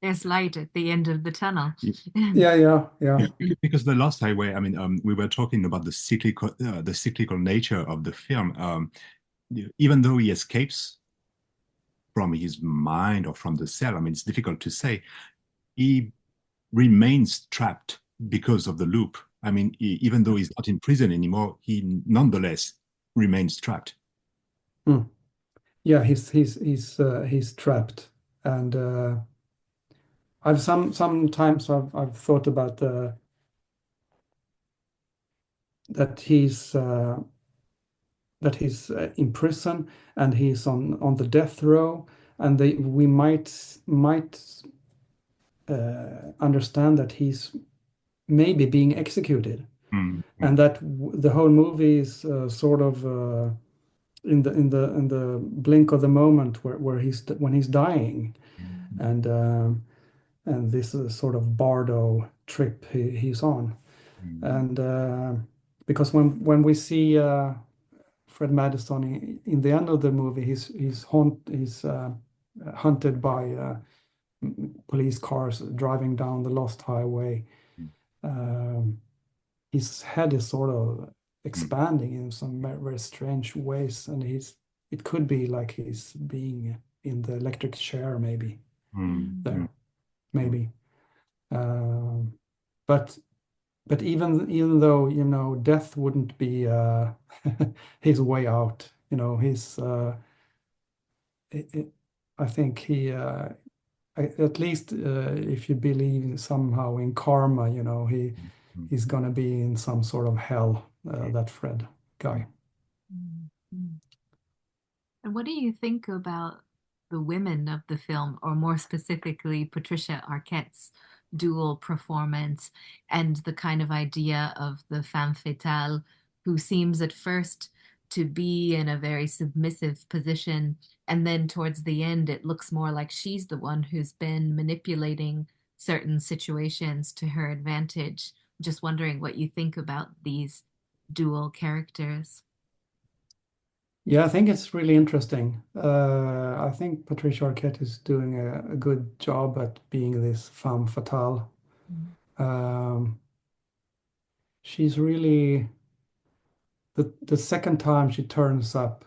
There's light at the end of the tunnel. Yeah. Because the Lost Highway, I mean, we were talking about the cyclical nature of the film. Even though he escapes from his mind or from the cell, I mean, it's difficult to say. He remains trapped because of the loop. I mean, even though he's not in prison anymore, he nonetheless remains trapped. Yeah, he's trapped, and sometimes I've thought about that he's in prison and he's on the death row, and we might understand that he's maybe being executed, and that the whole movie is sort of in the blink of the moment where when he's dying, and this is sort of Bardo trip he's on, and because when we see Fred Madison in the end of the movie, he's hunted by police cars driving down the Lost Highway. His head is sort of expanding in some very strange ways, and it could be like he's being in the electric chair, maybe there, maybe. But even though, you know, death wouldn't be his way out, you know, I think at least if you believe somehow in karma, he's gonna be in some sort of hell, that Fred guy. Mm. And what do you think about the women of the film, or more specifically, Patricia Arquette's dual performance and the kind of idea of the femme fatale who seems at first to be in a very submissive position, and then towards the end, it looks more like she's the one who's been manipulating certain situations to her advantage. Just wondering what you think about these dual characters. Yeah, I think it's really interesting. I think Patricia Arquette is doing a good job at being this femme fatale. Um, she's really the second time she turns up,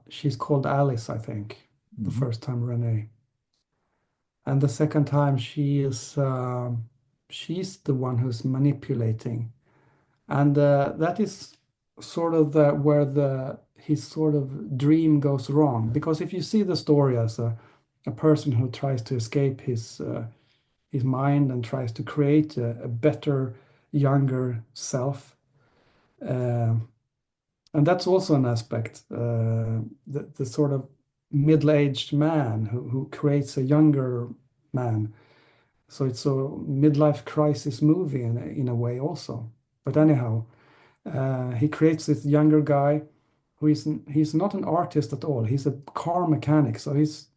she's called Alice, I think. The first time Renee, and the second time she's the one who's manipulating, and that is sort of where his sort of dream goes wrong. Because if you see the story as a person who tries to escape his mind and tries to create a better, younger self. And that's also an aspect, the sort of middle-aged man who creates a younger man. So it's a midlife crisis movie in a way also. But anyhow, he creates this younger guy who he's not an artist at all. He's a car mechanic. So he's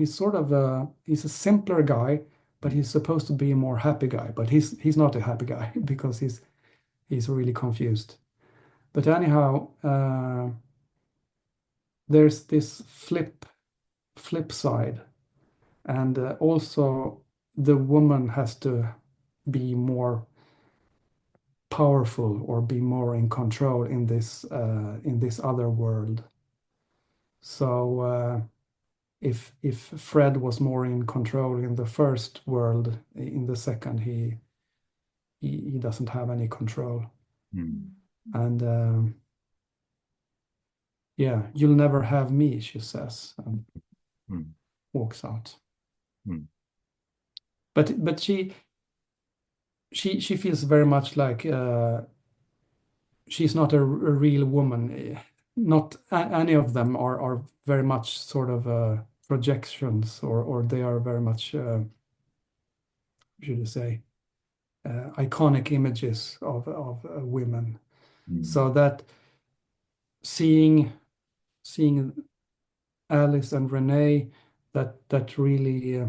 sort of he's a simpler guy, but he's supposed to be a more happy guy. But he's not a happy guy because he's really confused. But anyhow, there's this flip side, and also the woman has to be more powerful or be more in control in this other world. So if Fred was more in control in the first world, in the second he doesn't have any control. And yeah, you'll never have me, she says, and walks out. But she feels very much like she's not a real woman. Not any of them are very much sort of projections, or they are very much, should I say, iconic images of women. So that seeing Alice and Renee, that really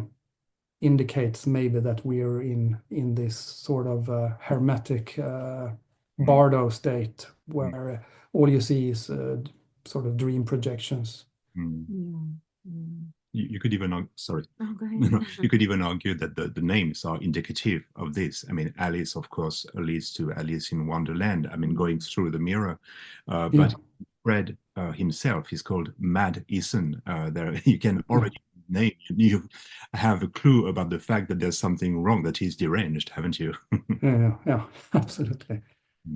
indicates maybe that we are in this sort of hermetic bardo state where all you see is sort of dream projections. You could even sorry. Oh, go ahead. You could even argue that the names are indicative of this. I mean, Alice, of course, leads to Alice in Wonderland. I mean, going through the mirror, but Fred himself is called Mad Eason. There, you can already name. You have a clue about the fact that there's something wrong, that he's deranged, haven't you? yeah, absolutely.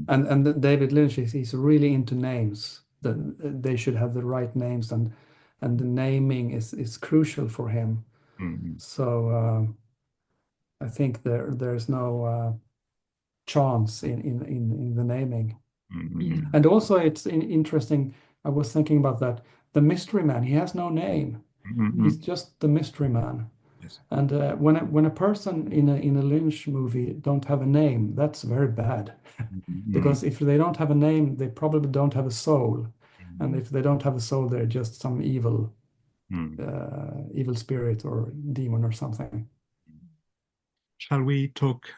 And David Lynch he's really into names. They should have the right names, and the naming is crucial for him. So I think there's no chance in the naming. And also it's interesting. I was thinking about that. The mystery man, he has no name. He's just the mystery man. Yes. And when a person in a Lynch movie don't have a name, that's very bad. Because if they don't have a name, they probably don't have a soul. And if they don't have a soul, they're just some evil spirit or demon or something. Shall we talk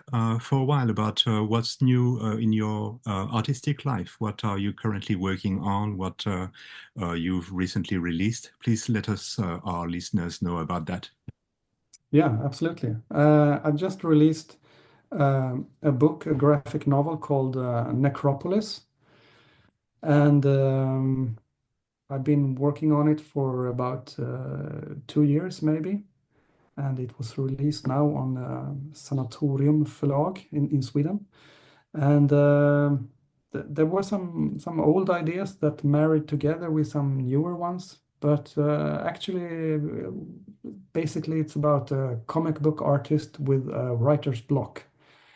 for a while about what's new in your artistic life? What are you currently working on? What you've recently released? Please let us, our listeners, know about that. Yeah, absolutely. I just released a book, a graphic novel called Necropolis. And I've been working on it for about 2 years, maybe. And it was released now on Sanatorium Förlag in Sweden. And there were some old ideas that married together with some newer ones. but actually, basically, it's about a comic book artist with a writer's block,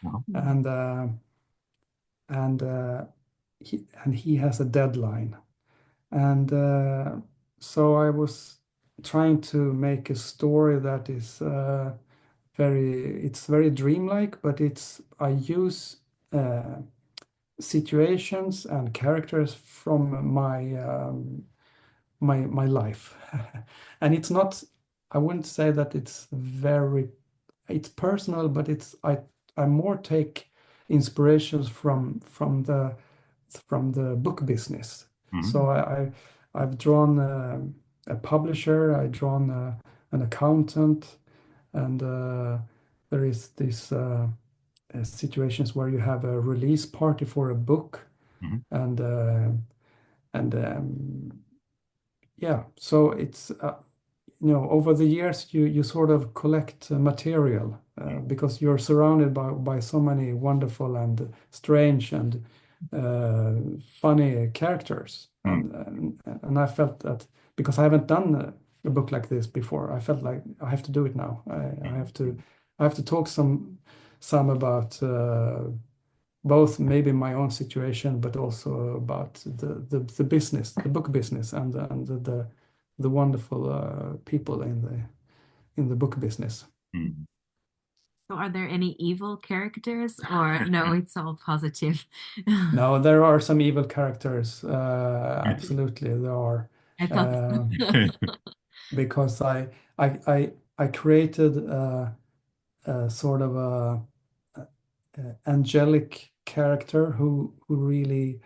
Uh-huh. and and he has a deadline, and so I was trying to make a story that is it's very dreamlike, but I use situations and characters from my life. And it's not, I wouldn't say that it's personal, but I more take inspirations from the book business. So I've drawn a publisher, I've drawn an accountant, and there is this situations where you have a release party for a book, and yeah, so it's over the years you sort of collect material because you're surrounded by so many wonderful and strange and funny characters, and I felt that because I haven't done a book like this before, I felt like I have to do it now. I have to talk some about both maybe my own situation, but also about the business, the book business, and the wonderful people in the book business. So are there any evil characters, or no, it's all positive? No, there are some evil characters. Absolutely, there are. I thought so. Because I created a sort of a angelic character who really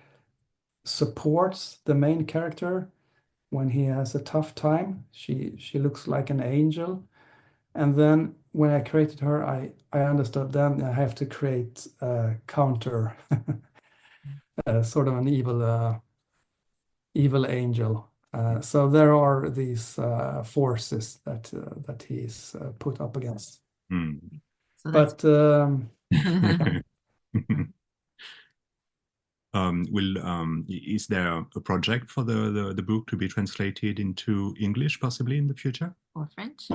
supports the main character when he has a tough time. She looks like an angel. And then when I created her, I understood then I have to create a counter, sort of an evil angel. So there are these forces that he's put up against. So But yeah. Is there a project for the book to be translated into English possibly in the future? Or French?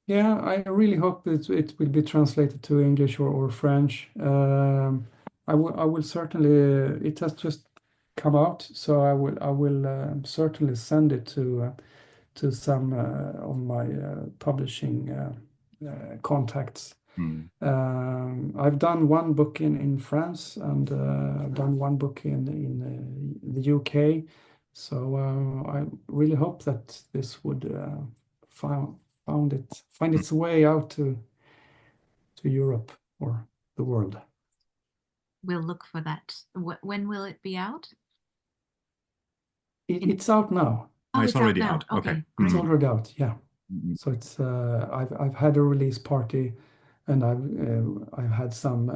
Yeah, I really hope it will be translated to English or French. I will certainly. It has just come out, so I will certainly send it to some of my publishing contacts. I've done one book in France, and I've done one book in the UK. So I really hope that this would find its way out to Europe or the world. We'll look for that. When will it be out? It's out now. Oh, it's already out. Now. Okay. It's already out, yeah. So it's I've had a release party, and I've had some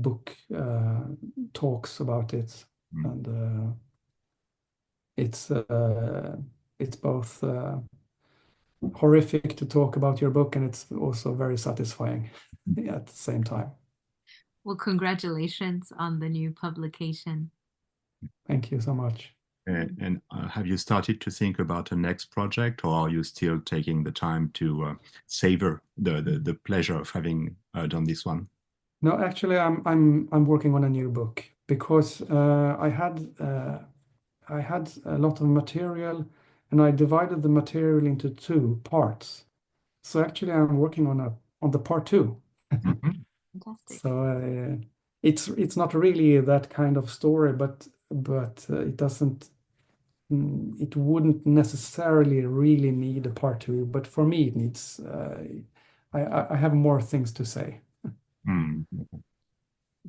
book talks about it, and it's both horrific to talk about your book, and it's also very satisfying at the same time. Well, congratulations on the new publication. Thank you so much. And have you started to think about a next project, or are you still taking the time to savor the pleasure of having done this one? No, actually, I'm working on a new book because I had a lot of material, and I divided the material into two parts. So actually, I'm working on the part two. Fantastic. So it's not really that kind of story, but it doesn't. It wouldn't necessarily really need a part two, but for me, it needs. I have more things to say.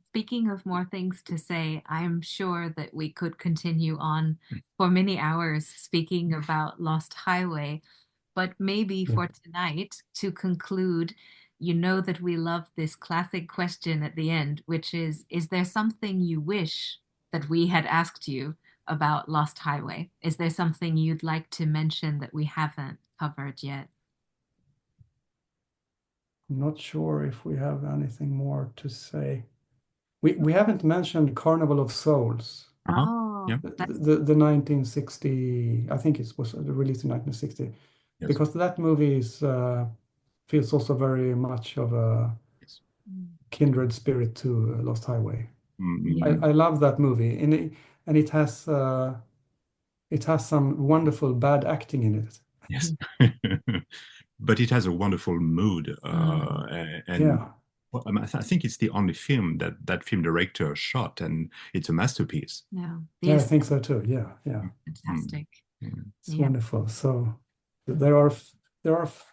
Speaking of more things to say, I'm sure that we could continue on for many hours speaking about Lost Highway, but maybe for tonight, to conclude, you know that we love this classic question at the end, which is there something you wish that we had asked you about Lost Highway? Is there something you'd like to mention that we haven't covered yet? I'm not sure if we have anything more to say. We haven't mentioned Carnival of Souls. Oh, Yeah. the 1960, I think it was released in 1960, Yes. because that movie feels also very much of a Yes. kindred spirit to Lost Highway. Mm-hmm. I love that movie, and it has some wonderful bad acting in it. Yes. But it has a wonderful mood, and Yeah. well, I mean, I think it's the only film that film director shot, and it's a masterpiece. Yeah. Yeah, I Yes. think so too. Yeah, yeah. Fantastic. It's Yeah. wonderful. So there are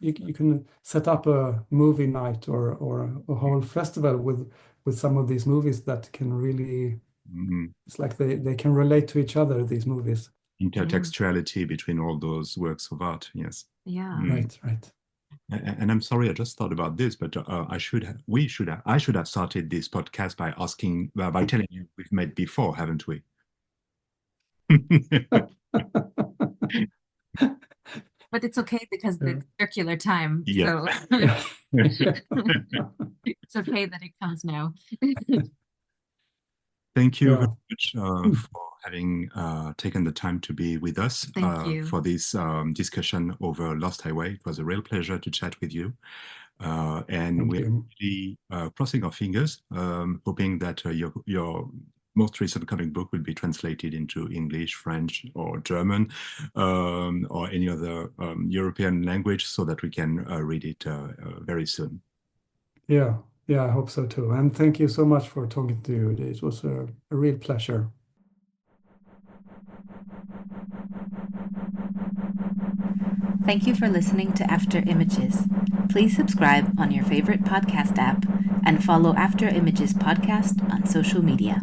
you can set up a movie night or a whole festival with some of these movies that can really, it's like they can relate to each other, these movies. Intertextuality between all those works of art. Yes. Yeah. Right. And I'm sorry, I just thought about this, but I should have started this podcast by telling you we've met before, haven't we? But it's okay because it's circular time. Yeah. So it's okay that it comes now. Thank you very Yeah. much for having taken the time to be with us Thank you. for this discussion over Lost Highway. It was a real pleasure to chat with you. And Thank we're you. really crossing our fingers, hoping that your most recent comic book will be translated into English, French, or German, or any other European language, so that we can read it very soon. Yeah, I hope so too. And thank you so much for talking to you. It was a real pleasure. Thank you for listening to After Images. Please subscribe on your favorite podcast app and follow After Images podcast on social media.